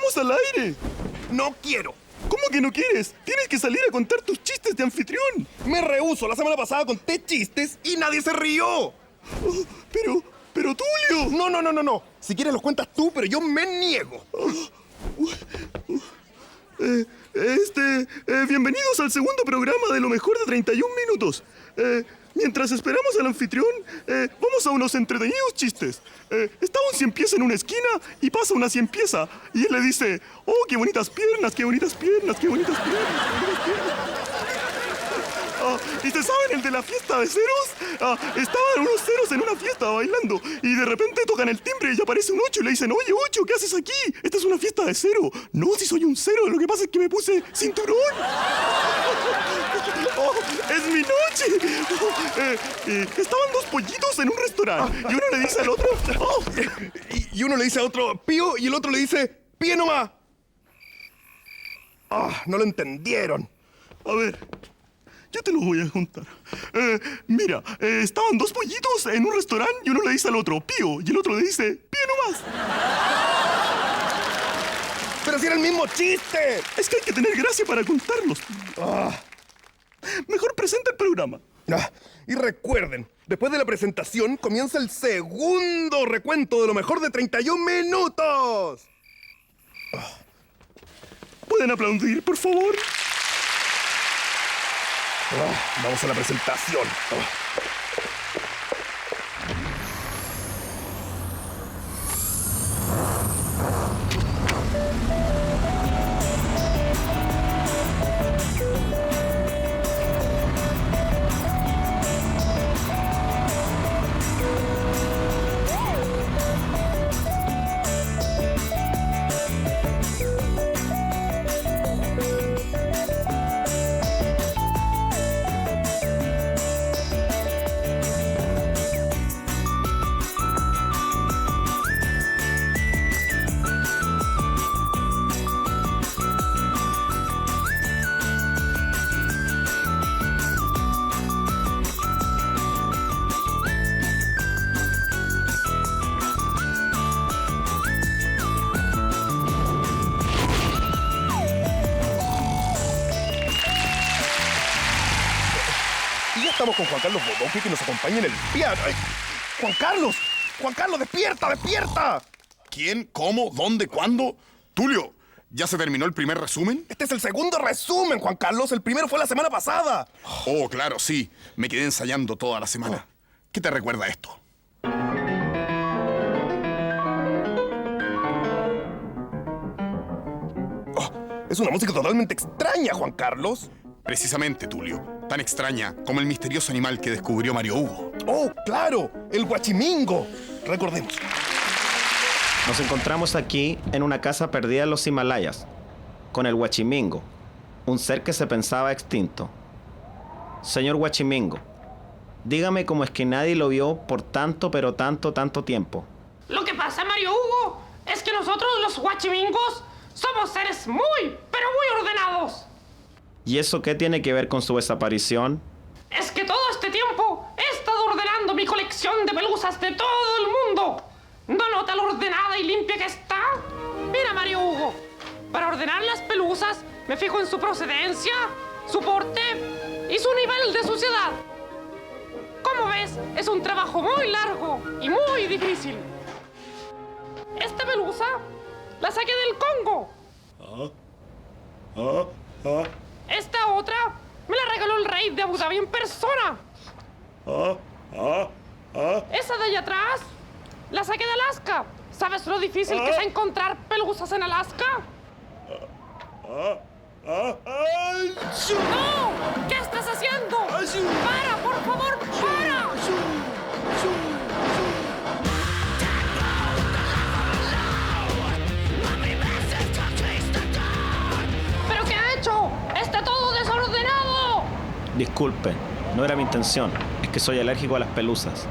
¡Estamos al aire! ¡No quiero! ¿Cómo que no quieres? Tienes que salir a contar tus chistes de anfitrión. Me rehúso. La semana pasada conté chistes y nadie se rió. Oh, pero Tulio. No. Si quieres los cuentas tú, pero yo me niego. Bienvenidos al segundo programa de Lo Mejor de 31 Minutos. Mientras esperamos al anfitrión, vamos a unos entretenidos chistes. Está un ciempieza en una esquina y pasa una ciempieza. Y él le dice, ¡oh, qué bonitas piernas, qué bonitas piernas, qué bonitas piernas, qué bonitas piernas! ¿Y se saben el de la fiesta de ceros? Estaban unos ceros en una fiesta bailando y de repente tocan el timbre y aparece un 8 y le dicen, oye, 8, ¿qué haces aquí? Esta es una fiesta de cero. No, si soy un cero, lo que pasa es que me puse cinturón. ¡Oh, es mi noche! Estaban dos pollitos en un restaurante y uno le dice al otro, ¡oh! Y uno le dice a otro, pío, y el otro le dice, pío nomás. No lo entendieron. A ver, yo te lo voy a contar. Mira, estaban dos pollitos en un restaurante y uno le dice al otro, pío, y el otro le dice, pío nomás. ¡Pero si era el mismo chiste! Es que hay que tener gracia para contarlos. Mejor presenta el programa. Y recuerden, después de la presentación comienza el segundo recuento de Lo Mejor de 31 Minutos. ¿Pueden aplaudir, por favor? Vamos a la presentación. Estamos con Juan Carlos Bodoque, que nos acompaña en el piano. ¡Ay! ¡Juan Carlos! ¡Juan Carlos, despierta, despierta! ¿Quién? ¿Cómo? ¿Dónde? ¿Cuándo? Tulio, ¿ya se terminó el primer resumen? Este es el segundo resumen, Juan Carlos. El primero fue la semana pasada. Oh, claro, sí. Me quedé ensayando toda la semana. ¿Qué te recuerda esto? Es una música totalmente extraña, Juan Carlos. Precisamente, Tulio. Tan extraña como el misterioso animal que descubrió Mario Hugo. ¡Oh, claro! El guachimingo. Recordemos. Nos encontramos aquí en una casa perdida en los Himalayas, con el Huachimingo, un ser que se pensaba extinto. Señor Huachimingo, dígame cómo es que nadie lo vio por tanto, pero tanto tiempo. Lo que pasa, Mario Hugo, es que nosotros los Huachimingos somos seres muy, pero muy ordenados. ¿Y eso qué tiene que ver con su desaparición? Es que todo este tiempo he estado ordenando mi colección de pelusas de todo el mundo. ¿No nota lo ordenada y limpia que está? Mira, Mario Hugo, para ordenar las pelusas me fijo en su procedencia, su porte y su nivel de suciedad. Como ves, es un trabajo muy largo y muy difícil. Esta pelusa la saqué del Congo. Esta otra me la regaló el rey de Abu Dhabi en persona. Esa de allá atrás la saqué de Alaska. ¿Sabes lo difícil que es encontrar pelusas en Alaska? ¡No! ¿Qué estás haciendo? ¡Para, por favor, para! ¿Pero qué ha hecho? ¡Está todo desordenado! Disculpe, no era mi intención. Es que soy alérgico a las pelusas.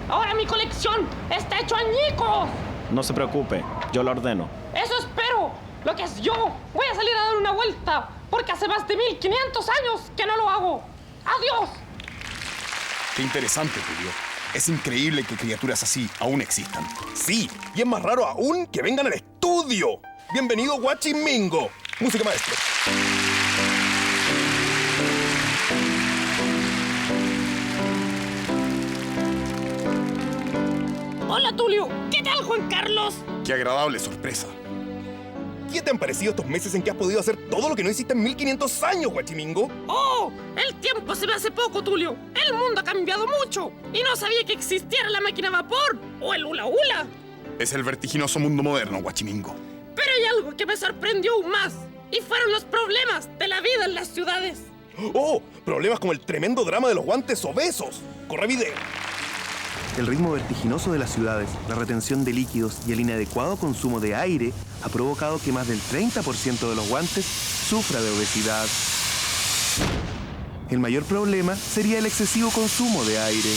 Ahora mi colección está hecho añicos. No se preocupe, yo lo ordeno. Eso espero. Lo que es yo. Voy a salir a dar una vuelta, porque hace más de 1500 años que no lo hago. ¡Adiós! Qué interesante, Tulio. Es increíble que criaturas así aún existan. Sí, y es más raro aún que vengan al estudio. Bienvenido, Huachimingo. Música, maestro. Hola, Tulio. ¿Qué tal, Juan Carlos? Qué agradable sorpresa. ¿Qué te han parecido estos meses en que has podido hacer todo lo que no hiciste en 1500 años, Huachimingo? ¡Oh! El tiempo se me hace poco, Tulio. El mundo ha cambiado mucho. Y no sabía que existiera la máquina a vapor o el hula hula. Es el vertiginoso mundo moderno, Huachimingo. Pero hay algo que me sorprendió aún más. Y fueron los problemas de la vida en las ciudades. ¡Oh! Problemas como el tremendo drama de los guantes obesos. Corre video. El ritmo vertiginoso de las ciudades, la retención de líquidos y el inadecuado consumo de aire ha provocado que más del 30% de los guantes sufra de obesidad. El mayor problema sería el excesivo consumo de aire.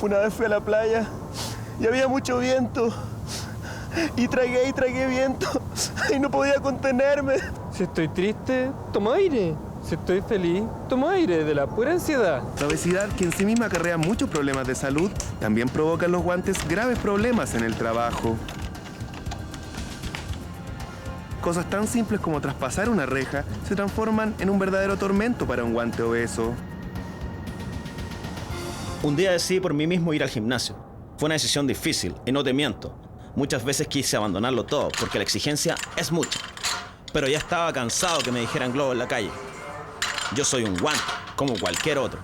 Una vez fui a la playa y había mucho viento. Y tragué viento. Y no podía contenerme. Si estoy triste, tomo aire. Si estoy feliz, tomo aire de la pura ansiedad. La obesidad, que en sí misma acarrea muchos problemas de salud, también provoca en los guantes graves problemas en el trabajo. Cosas tan simples como traspasar una reja se transforman en un verdadero tormento para un guante obeso. Un día decidí por mí mismo ir al gimnasio. Fue una decisión difícil, y no te miento. Muchas veces quise abandonarlo todo, porque la exigencia es mucha. Pero ya estaba cansado que me dijeran globo en la calle. Yo soy un guante, como cualquier otro.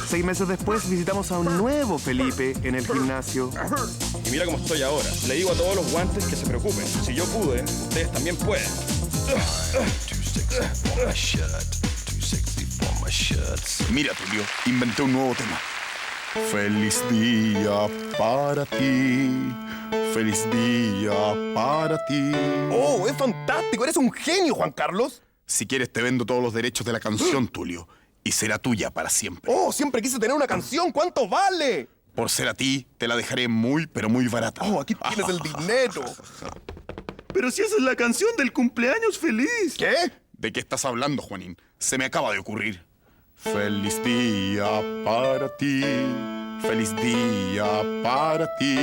6 meses después visitamos a un nuevo Felipe en el gimnasio. Y mira cómo estoy ahora. Le digo a todos los guantes que se preocupen. Si yo pude, ustedes también pueden. Mira, Tulio, inventé un nuevo tema. Feliz día para ti. Feliz día para ti. ¡Oh, es fantástico! ¡Eres un genio, Juan Carlos! Si quieres, te vendo todos los derechos de la canción, Tulio. Y será tuya para siempre. ¡Oh, siempre quise tener una canción! ¿Cuánto vale? Por ser a ti, te la dejaré muy, pero muy barata. ¡Oh, aquí tienes el dinero! Pero si esa es la canción del cumpleaños feliz. ¿Qué? ¿De qué estás hablando, Juanín? Se me acaba de ocurrir. Feliz día para ti. Feliz día para ti.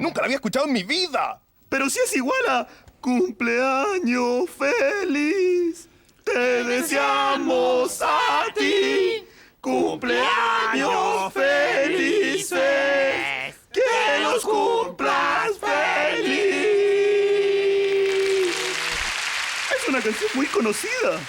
¡Nunca la había escuchado en mi vida! Pero si es igual a cumpleaños feliz. Te deseamos a ti. Cumpleaños felices. Que los cumplas feliz. Es una canción muy conocida.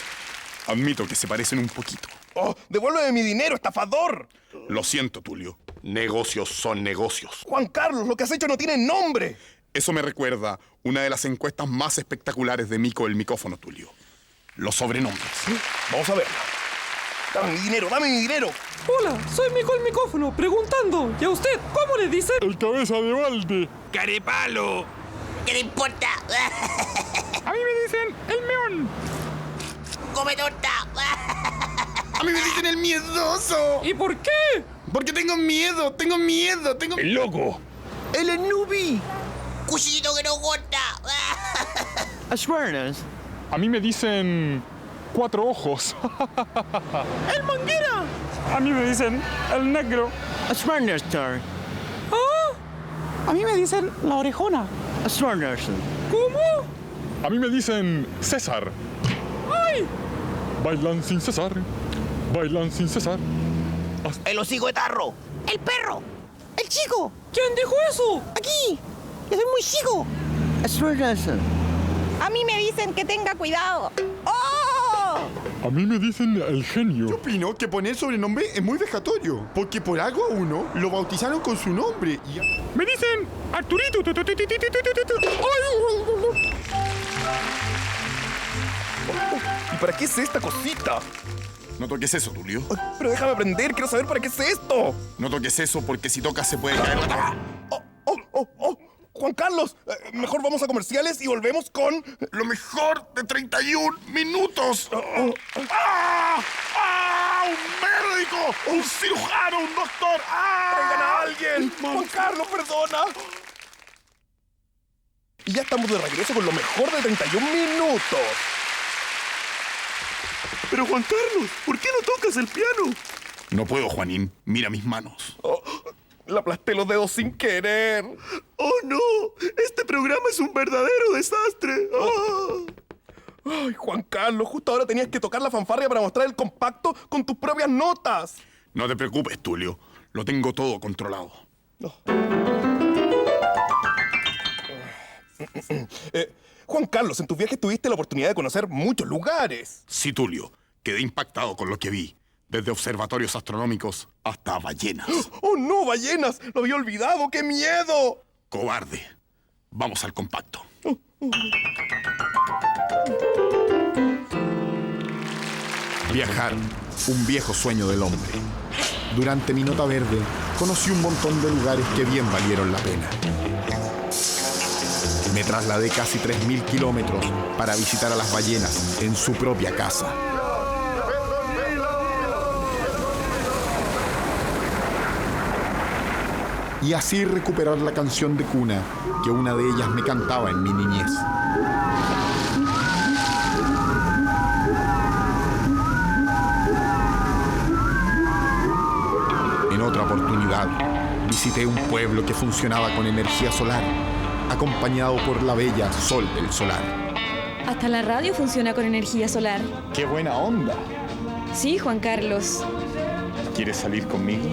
Admito que se parecen un poquito. ¡Oh, devuélveme mi dinero, estafador! Lo siento, Tulio. Negocios son negocios. Juan Carlos, lo que has hecho no tiene nombre. Eso me recuerda una de las encuestas más espectaculares de Mico el micófono, Tulio. Los sobrenombres. Vamos a verla. Dame mi dinero, dame mi dinero. Hola, soy Mico el micófono, preguntando. ¿Y a usted cómo le dicen? El cabeza de balde. ¡Carepalo! ¿Qué le importa? A mí me dicen el meón. ¡Come torta! ¡A mí me dicen el miedoso! ¿Y por qué? Porque tengo miedo. ¡El loco! ¡El Snoopy! ¡Cuchillito que no corta! Ashburns. A mí me dicen 4 ojos. ¡El manguera! A mí me dicen el negro. Ashburns. A mí me dicen la orejona. Ashburns. ¿Cómo? A mí me dicen César. ¡Ay! Bailan sin cesar. Bailan sin cesar. ¡El hocico de tarro! ¡El perro! ¡El chico! ¿Quién dijo eso? ¡Aquí! ¡Yo soy muy chico! Ashburns. A mí me dicen que tenga cuidado. ¡Oh! A mí me dicen el genio. Yo opino que poner sobrenombre es muy vejatorio, porque por algo a uno lo bautizaron con su nombre y... Me dicen Arturito. ¿Y para qué es esta cosita? No toques eso, Tulio. Ay, pero déjame aprender, quiero saber para qué es esto. No toques eso porque si tocas se puede caer la tapa. ¡Oh! Juan Carlos, mejor vamos a comerciales y volvemos con... Lo mejor de 31 minutos. ¡Ah! ¡Un médico! ¡Un cirujano! ¡Un doctor! ¡Traigan a ¡Ah! alguien! ¡Juan Carlos, perdona! Y ya estamos de regreso con lo mejor de 31 minutos. Pero Juan Carlos, ¿por qué no tocas el piano? No puedo, Juanín. Mira mis manos. Le aplasté los dedos sin querer. ¡Oh, no! Este programa es un verdadero desastre. Ay, Juan Carlos, justo ahora tenías que tocar la fanfarria para mostrar el compacto con tus propias notas. No te preocupes, Tulio. Lo tengo todo controlado. Juan Carlos, en tus viajes tuviste la oportunidad de conocer muchos lugares. Sí, Tulio. Quedé impactado con lo que vi. Desde observatorios astronómicos hasta ballenas. ¡Oh, no, ballenas! ¡Lo había olvidado! ¡Qué miedo! Cobarde. Vamos al compacto. Viajar, un viejo sueño del hombre. Durante mi nota verde, conocí un montón de lugares que bien valieron la pena. Me trasladé casi 3.000 kilómetros para visitar a las ballenas en su propia casa. Y así recuperar la canción de cuna que una de ellas me cantaba en mi niñez. En otra oportunidad, visité un pueblo que funcionaba con energía solar, acompañado por la bella Sol del Solar. Hasta la radio funciona con energía solar. ¡Qué buena onda! Sí, Juan Carlos. ¿Quieres salir conmigo?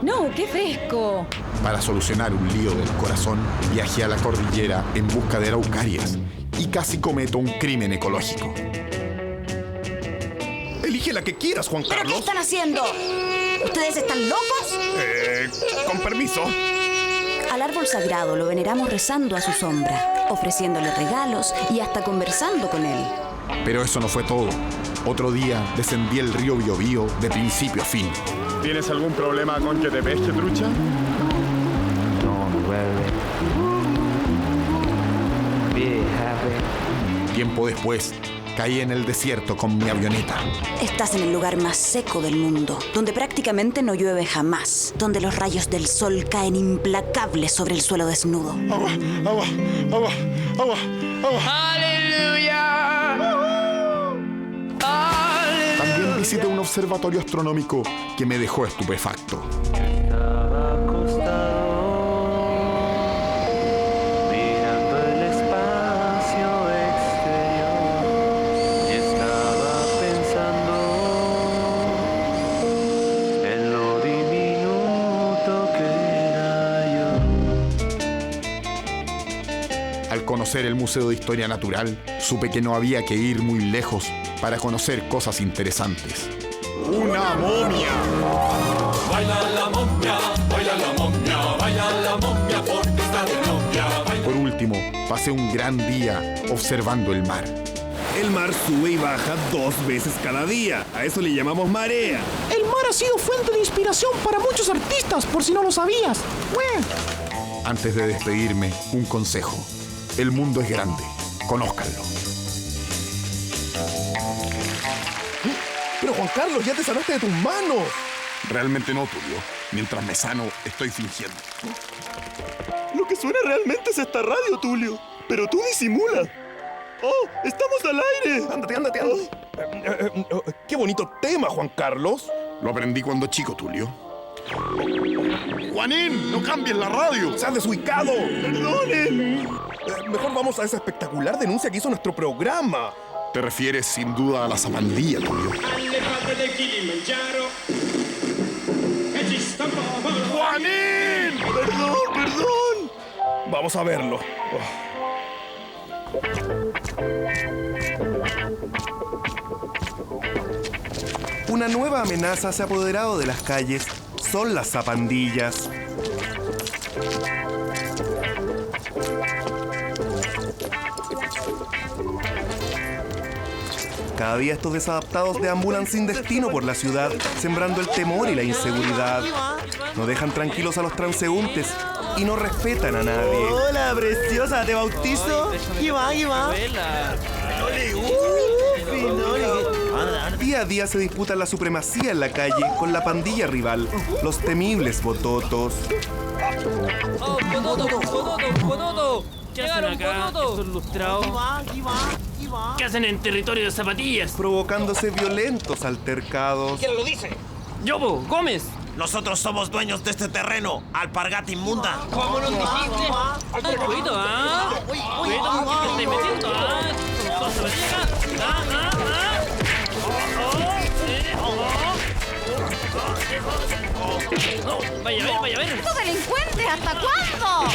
No, qué fresco. Para solucionar un lío del corazón, viajé a la cordillera en busca de araucarias y casi cometo un crimen ecológico. Elige la que quieras, Juan Carlos. ¿Pero qué están haciendo? ¿Ustedes están locos? Con permiso. Al árbol sagrado lo veneramos rezando a su sombra, ofreciéndole regalos y hasta conversando con él. Pero eso no fue todo. Otro día descendí el río Biobío de principio a fin. ¿Tienes algún problema con que te pesque, trucha? No, bebé. Be happy. Tiempo después, caí en el desierto con mi avioneta. Estás en el lugar más seco del mundo, donde prácticamente no llueve jamás, donde los rayos del sol caen implacables sobre el suelo desnudo. ¡Agua! ¡Agua! ¡Agua! ¡Agua! ¡Agua! ¡Aleluya! También visité un observatorio astronómico que me dejó estupefacto. Estaba acostado, mirando el espacio exterior, y estaba pensando en lo diminuto que era yo. Al conocer el Museo de Historia Natural, supe que no había que ir muy lejos para conocer cosas interesantes. ¡Una momia! Baila la momia, baila la momia, baila la momia porque está de novia. Por último, pasé un gran día observando el mar. El mar sube y baja 2 veces cada día. A eso le llamamos marea. El mar ha sido fuente de inspiración para muchos artistas, por si no lo sabías. Antes de despedirme, un consejo. El mundo es grande. Conózcanlo. Pero Juan Carlos, ya te sanaste de tus manos. Realmente no, Tulio. Mientras me sano, estoy fingiendo. Lo que suena realmente es esta radio, Tulio. Pero tú disimulas. ¡Oh! ¡Estamos al aire! Ándate. Qué bonito tema, Juan Carlos. Lo aprendí cuando chico, Tulio. ¡Juanín! ¡No cambies la radio! ¡Se has desubicado! ¡Perdonen! Mejor vamos a esa espectacular denuncia que hizo nuestro programa. Te refieres sin duda a la zapandilla, Tulio. ¡Juanín! ¡Perdón! Vamos a verlo. Una nueva amenaza se ha apoderado de las calles. Son las zapandillas. Cada día estos desadaptados deambulan sin destino por la ciudad, sembrando el temor y la inseguridad. No dejan tranquilos a los transeúntes y no respetan a nadie. Hola, preciosa, ¿te bautizo? ¿Qué va? Día a día se disputa la supremacía en la calle con la pandilla rival, los temibles bototos. ¡Oh, Bototo! ¿Qué hacen acá, estos lustrados? ¿Qué hacen en territorio de zapatillas? Provocándose violentos altercados. ¿Quién lo dice? ¡Yobo! ¡Gómez! Nosotros somos dueños de este terreno, alpargata inmunda. ¿Cómo nos dijiste? Cuidado, ¿ah? Cuidado con que te estoy metiendo, ¿ah? Cosa me llega. Vaya a ver. ¡Estos delincuentes! ¿Hasta cuándo?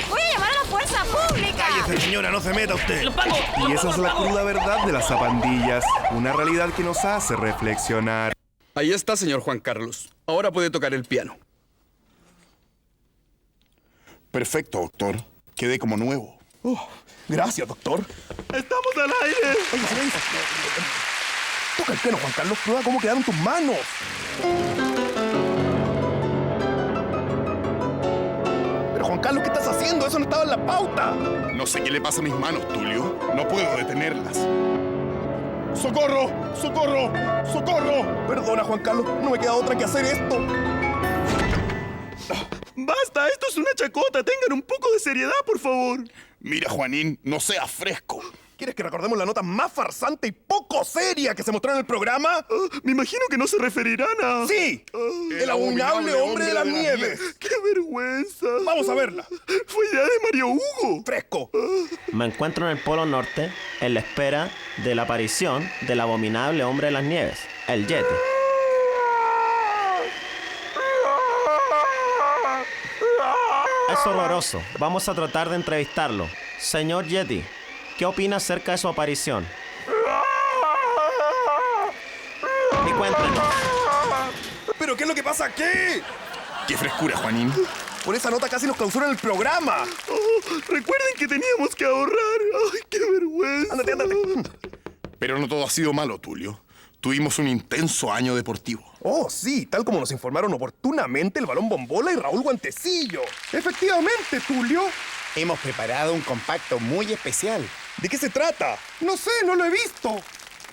Voy a llamar a la fuerza pública. Cállese, señora, no se meta usted. ¡Los pago! Y esa es la cruda verdad de las zapandillas. Una realidad que nos hace reflexionar. Ahí está, señor Juan Carlos. Ahora puede tocar el piano. Perfecto, doctor. Quedé como nuevo. Gracias, doctor. ¡Estamos al aire! Oye, silencio. Toca el piano, Juan Carlos. Prueba cómo quedaron tus manos. Pero, Juan Carlos, ¿qué estás haciendo? Eso no estaba en la pauta. No sé qué le pasa a mis manos, Tulio. No puedo detenerlas. ¡Socorro! ¡Socorro! ¡Socorro! Perdona, Juan Carlos. No me queda otra que hacer esto. ¡Basta! ¡Esto es una chacota! ¡Tengan un poco de seriedad, por favor! Mira, Juanín, no seas fresco. ¿Quieres que recordemos la nota más farsante y poco seria que se mostró en el programa? Me imagino que no se referirán a... ¡Sí! El abominable hombre de las nieves. ¡Qué vergüenza! Vamos a verla. Fue idea de Mario Hugo. ¡Fresco! Me encuentro en el Polo Norte en la espera de la aparición del abominable hombre de las nieves, el Yeti. Es horroroso. Vamos a tratar de entrevistarlo. Señor Yeti, ¿qué opina acerca de su aparición? Y cuéntenos. ¿Pero qué es lo que pasa aquí? ¡Qué frescura, Juanín! Por esa nota casi nos clausuran el programa. Recuerden que teníamos que ahorrar. ¡Ay, qué vergüenza! Ándate. Pero no todo ha sido malo, Tulio. Tuvimos un intenso año deportivo. Oh, sí, tal como nos informaron oportunamente el Balón Bombola y Raúl Guantecillo. Efectivamente, Tulio. Hemos preparado un compacto muy especial. ¿De qué se trata? No sé, no lo he visto.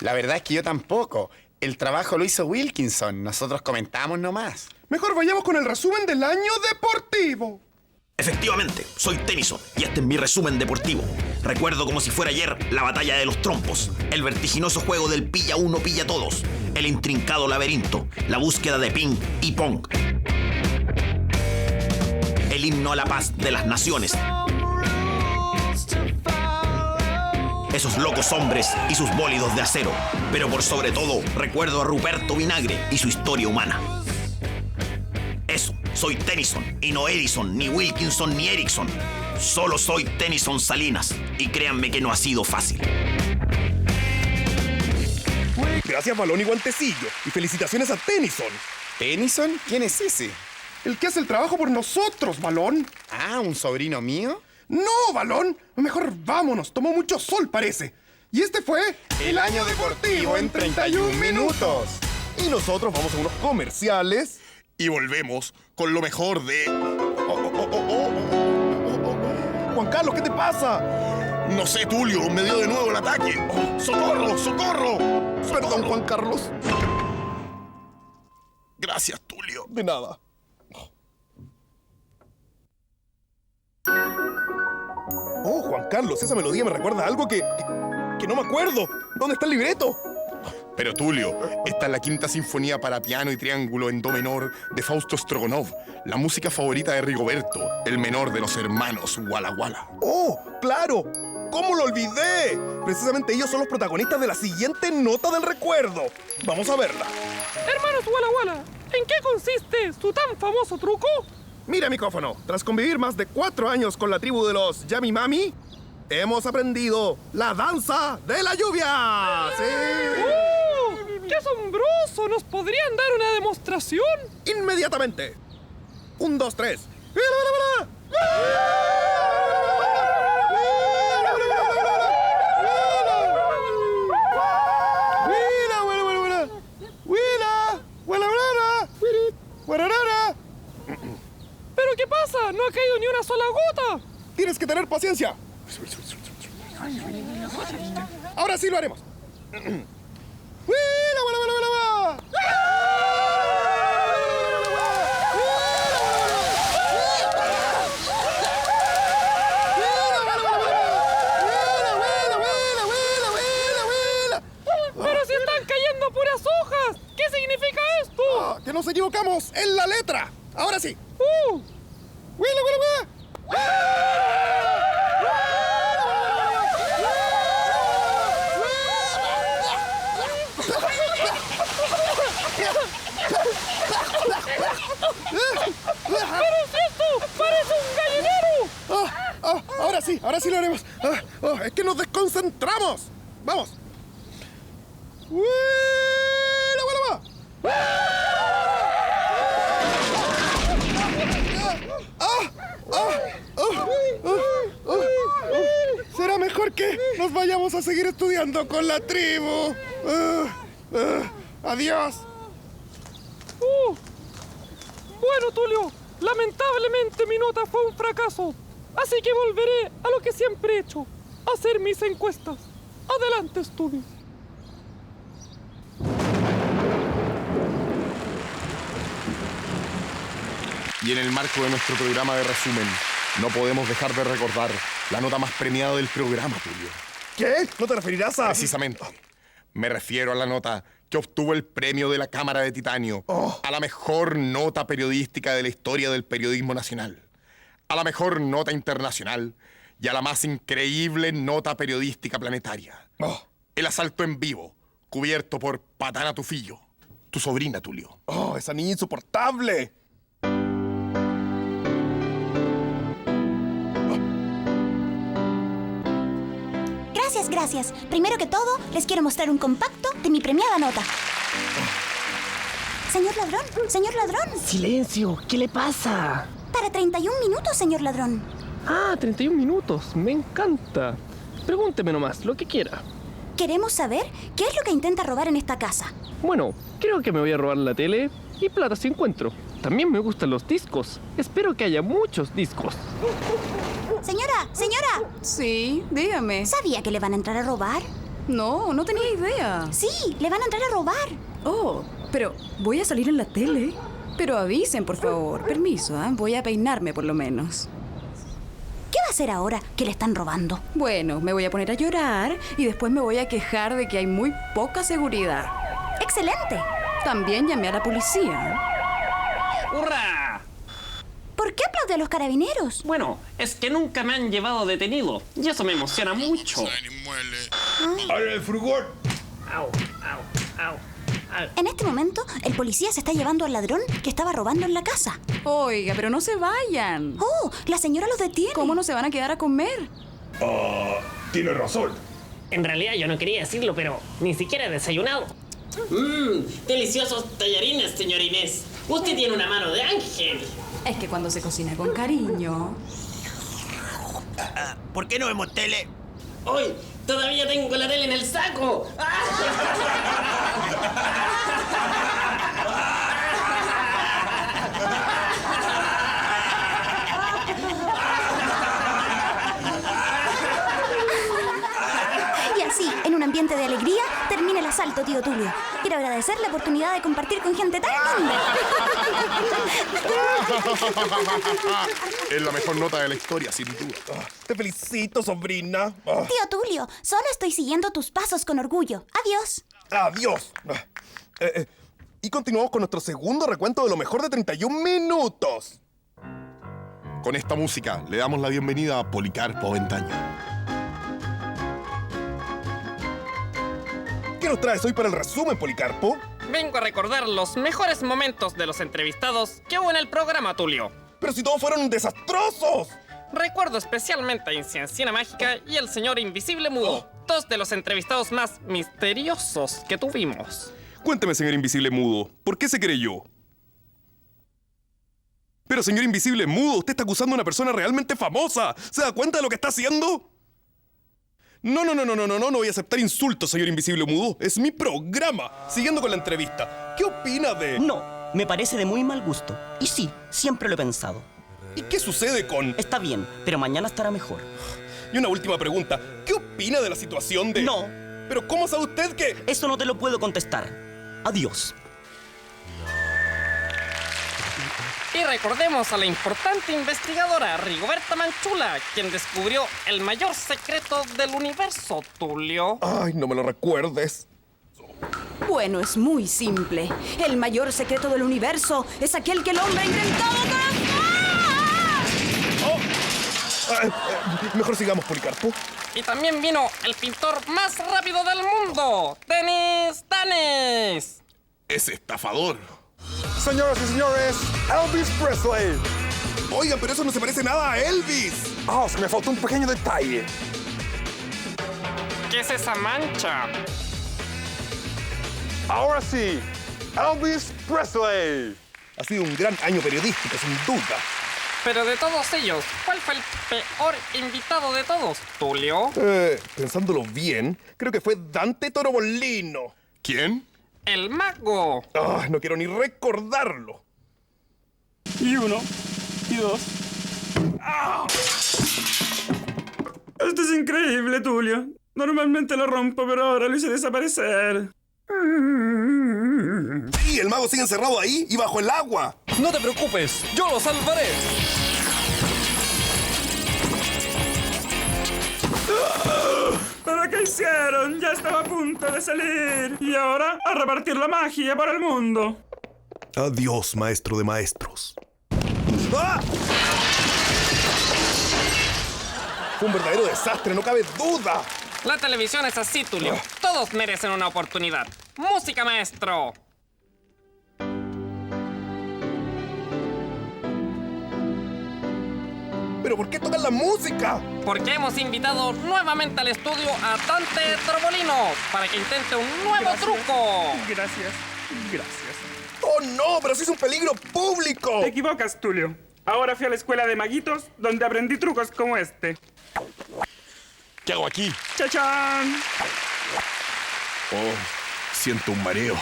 La verdad es que yo tampoco. El trabajo lo hizo Wilkinson. Nosotros comentamos nomás. Mejor vayamos con el resumen del año deportivo. Efectivamente, soy Tennyson y este es mi resumen deportivo. Recuerdo como si fuera ayer la batalla de los trompos, el vertiginoso juego del pilla uno, pilla todos, el intrincado laberinto, la búsqueda de ping y pong, el himno a la paz de las naciones, esos locos hombres y sus bólidos de acero, pero por sobre todo recuerdo a Ruperto Vinagre y su historia humana. Eso, soy Tennyson, y no Edison, ni Wilkinson, ni Erickson. Solo soy Tennyson Salinas, y créanme que no ha sido fácil. Gracias, Balón y Guantecillo, y felicitaciones a Tennyson. ¿Tennyson? ¿Quién es ese? El que hace el trabajo por nosotros, Balón. Ah, ¿un sobrino mío? No, Balón. Mejor vámonos, tomó mucho sol, parece. Y este fue... El año deportivo en 31 minutos. Y nosotros vamos a unos comerciales... Y volvemos con lo mejor de... Juan Carlos, ¿qué te pasa? No sé, Tulio, me dio de nuevo el ataque. ¡Socorro, socorro! Perdón, Juan Carlos. Gracias, Tulio. De nada. Oh, Juan Carlos, esa melodía me recuerda a algo que no me acuerdo. ¿Dónde está el libreto? Pero Tulio, esta es la quinta sinfonía para piano y triángulo en do menor de Fausto Strogonov, la música favorita de Rigoberto, el menor de los hermanos Walla Walla. ¡Oh, claro! ¿Cómo lo olvidé? Precisamente ellos son los protagonistas de la siguiente nota del recuerdo. Vamos a verla. Hermanos Walla Walla, ¿en qué consiste su tan famoso truco? Mira, micrófono, tras convivir más de 4 años con la tribu de los Yami Mami, hemos aprendido la danza de la lluvia. ¡Sí! ¡Qué asombroso! ¿Nos podrían dar una demostración? Inmediatamente. 1, 2, 3. ¿Pero qué pasa? No ha caído ni una sola gota. Tienes que tener paciencia. Ahora sí lo haremos. Pero si están cayendo puras hojas. ¿Qué significa esto? ¡Ah! ¡Que nos equivocamos en la letra! ¡Ahora sí! ¡Huila, huila, huila! ¡Pero es esto! ¡Parece un gallinero! Ahora sí lo haremos. Es que nos desconcentramos. Vamos. Será mejor que nos vayamos a seguir estudiando con la tribu. Adiós. Bueno, Tulio, lamentablemente mi nota fue un fracaso. Así que volveré a lo que siempre he hecho, a hacer mis encuestas. Adelante, estudio. Y en el marco de nuestro programa de resumen, no podemos dejar de recordar la nota más premiada del programa, Tulio. ¿Qué? ¿No te referirás a...? Precisamente. Me refiero a la nota que obtuvo el premio de la Cámara de Titanio a la mejor nota periodística de la historia del periodismo nacional, a la mejor nota internacional y a la más increíble nota periodística planetaria. El asalto en vivo, cubierto por Patana Tufillo, tu sobrina, Tulio. ¡Esa niña insoportable! Gracias. Primero que todo, les quiero mostrar un compacto de mi premiada nota. Señor ladrón. Silencio, ¿qué le pasa? Para 31 minutos, señor ladrón. 31 minutos, me encanta. Pregúnteme nomás, lo que quiera. Queremos saber qué es lo que intenta robar en esta casa. Bueno, creo que me voy a robar la tele y plata si encuentro. También me gustan los discos. Espero que haya muchos discos. Señora. Sí, dígame. ¿Sabía que le van a entrar a robar? No tenía idea. Sí, le van a entrar a robar. Oh, pero voy a salir en la tele. Pero avisen, por favor. Permiso, voy a peinarme por lo menos. ¿Qué va a hacer ahora que le están robando? Bueno, me voy a poner a llorar y después me voy a quejar de que hay muy poca seguridad. ¡Excelente! También llamé a la policía. ¡Hurra! ¿Por qué aplaude a los carabineros? Bueno, es que nunca me han llevado detenido y eso me emociona mucho. ¡Abre el furgón! Au. En este momento, el policía se está llevando al ladrón que estaba robando en la casa. Oiga, pero no se vayan. ¡Oh! La señora los detiene. ¿Cómo no se van a quedar a comer? Tiene razón. En realidad yo no quería decirlo, pero ni siquiera he desayunado. Deliciosos tallarines, señor Inés. Usted tiene una mano de ángel. Es que cuando se cocina con cariño... ¿Por qué no vemos tele? ¡Hoy! ¡Todavía tengo la tele en el saco! Y así, en un ambiente de alegría, termina el asalto, tío Tulio. Quiero agradecer la oportunidad de compartir con gente tan linda. Es la mejor nota de la historia, sin duda. Te felicito, sobrina. Tío Tulio, solo estoy siguiendo tus pasos con orgullo. Adiós. Adiós. Y continuamos con nuestro segundo recuento de lo mejor de 31 minutos. Con esta música le damos la bienvenida a Policarpo Aventaño. ¿Qué nos traes hoy para el resumen, Policarpo? Vengo a recordar los mejores momentos de los entrevistados que hubo en el programa, Tulio. ¡Pero si todos fueron desastrosos! Recuerdo especialmente a Inciencina Mágica y el señor Invisible Mudo, dos de los entrevistados más misteriosos que tuvimos. Cuénteme, señor Invisible Mudo, ¿por qué se creyó? Pero, señor Invisible Mudo, usted está acusando a una persona realmente famosa. ¿Se da cuenta de lo que está haciendo? No voy a aceptar insultos, señor Invisible Mudo. Es mi programa. Siguiendo con la entrevista, ¿qué opina de...? No, me parece de muy mal gusto. Y sí, siempre lo he pensado. ¿Y qué sucede con...? Está bien, pero mañana estará mejor. Y una última pregunta, ¿qué opina de la situación de...? No. ¿Pero cómo sabe usted que...? Eso no te lo puedo contestar. Adiós. Y recordemos a la importante investigadora Rigoberta Manchula, quien descubrió el mayor secreto del universo, Tulio. Ay, no me lo recuerdes. Bueno, es muy simple. El mayor secreto del universo es aquel que el hombre ha intentado Mejor sigamos, Policarpo. Y también vino el pintor más rápido del mundo, Dennis Danis. Ese estafador. Señoras y señores, Elvis Presley. Oigan, pero eso no se parece nada a Elvis. Se me faltó un pequeño detalle. ¿Qué es esa mancha? Ahora sí, Elvis Presley. Ha sido un gran año periodístico, sin duda. Pero de todos ellos, ¿cuál fue el peor invitado de todos, Tulio? Pensándolo bien, creo que fue Dante Torobolino. ¿Quién? El mago. No quiero ni recordarlo. Y 1, y 2. Esto es increíble, Tulio. Normalmente lo rompo, pero ahora lo hice desaparecer. Sí, el mago sigue encerrado ahí y bajo el agua. No te preocupes, yo lo salvaré. ¿Pero qué hicieron? Ya estaba a punto de salir. Y ahora a repartir la magia para el mundo. Adiós, maestro de maestros. Fue un verdadero desastre, no cabe duda. La televisión es así, Tulio. Todos merecen una oportunidad. ¡Música, maestro! ¿Pero por qué tocan la música? Porque hemos invitado nuevamente al estudio a Dante Torobolino para que intente un nuevo truco. Gracias. ¡Oh, no! ¡Pero sí es un peligro público! Te equivocas, Tulio. Ahora fui a la escuela de maguitos, donde aprendí trucos como este. ¿Qué hago aquí? ¡Chachán! Siento un mareo.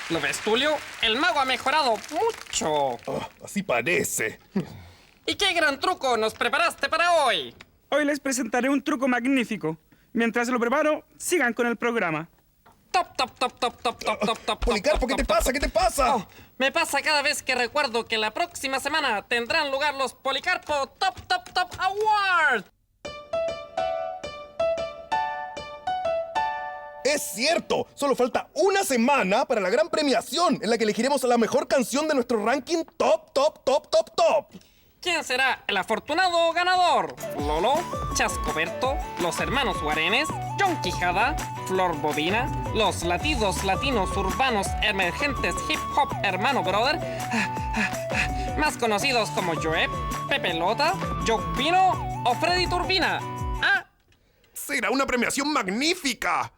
¿Lo ves, Tulio? El mago ha mejorado mucho. Así parece. ¿Y qué gran truco nos preparaste para hoy? Hoy les presentaré un truco magnífico. Mientras lo preparo, sigan con el programa. Top. Policarpo, ¿qué te pasa? ¿Qué te pasa? Me pasa cada vez que recuerdo que la próxima semana tendrán lugar los Policarpo Top Awards. Es cierto, solo falta una semana para la gran premiación en la que elegiremos a la mejor canción de nuestro ranking top. ¿Quién será el afortunado ganador? ¿Lolo, Chascoberto, los hermanos Guarenes, John Quijada, Flor Bobina, los latidos latinos urbanos emergentes hip hop hermano brother, más conocidos como Joep, Pepe Lota, Joe Pino o Freddy Turbina? ¡Será una premiación magnífica!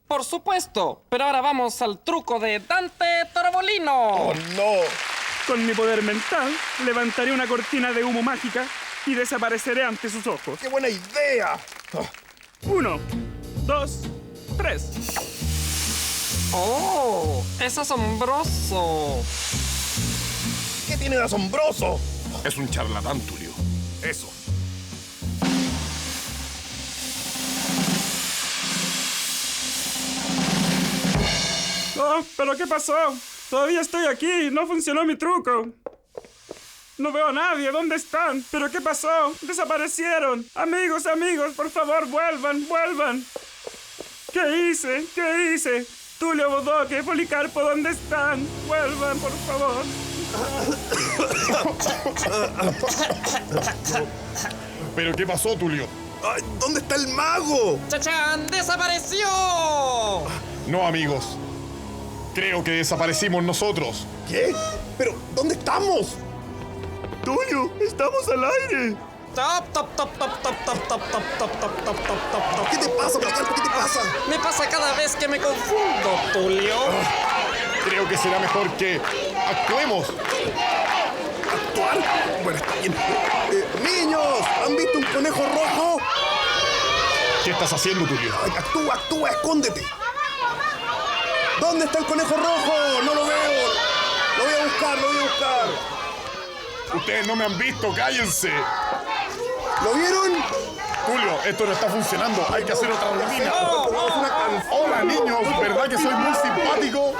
Por supuesto, pero ahora vamos al truco de Dante Torobolino. ¡Oh, no! Con mi poder mental, levantaré una cortina de humo mágica y desapareceré ante sus ojos. ¡Qué buena idea! 1, 2, 3. ¡Oh! ¡Es asombroso! ¿Qué tiene de asombroso? Es un charlatán, Tulio. Eso. ¿Pero qué pasó? Todavía estoy aquí. No funcionó mi truco. No veo a nadie. ¿Dónde están? ¿Pero qué pasó? Desaparecieron. Amigos, por favor, vuelvan. ¿Qué hice? Tulio Bodoque, Policarpo, ¿dónde están? Vuelvan, por favor. ¿Pero qué pasó, Tulio? Ay, ¿dónde está el mago? ¡Chachán! ¡Desapareció! No, amigos. Creo que desaparecimos nosotros. ¿Qué? ¿Pero dónde estamos? Tulio, estamos al aire. ¿Qué te pasa, Policarpo? ¿Qué te pasa? Me pasa cada vez que me confundo, Tulio. Creo que será mejor que actuemos. ¿Actuar? Bueno, está bien. Niños, ¿han visto un conejo rojo? ¿Qué estás haciendo, Tulio? Ay, actúa, escóndete. ¿Dónde está el conejo rojo? No lo veo. Lo voy a buscar. Ustedes no me han visto, cállense. ¿Lo vieron? Tulio, esto no está funcionando. Hay que hacer otra rutina. Hola, niños. ¿Verdad que soy muy simpático?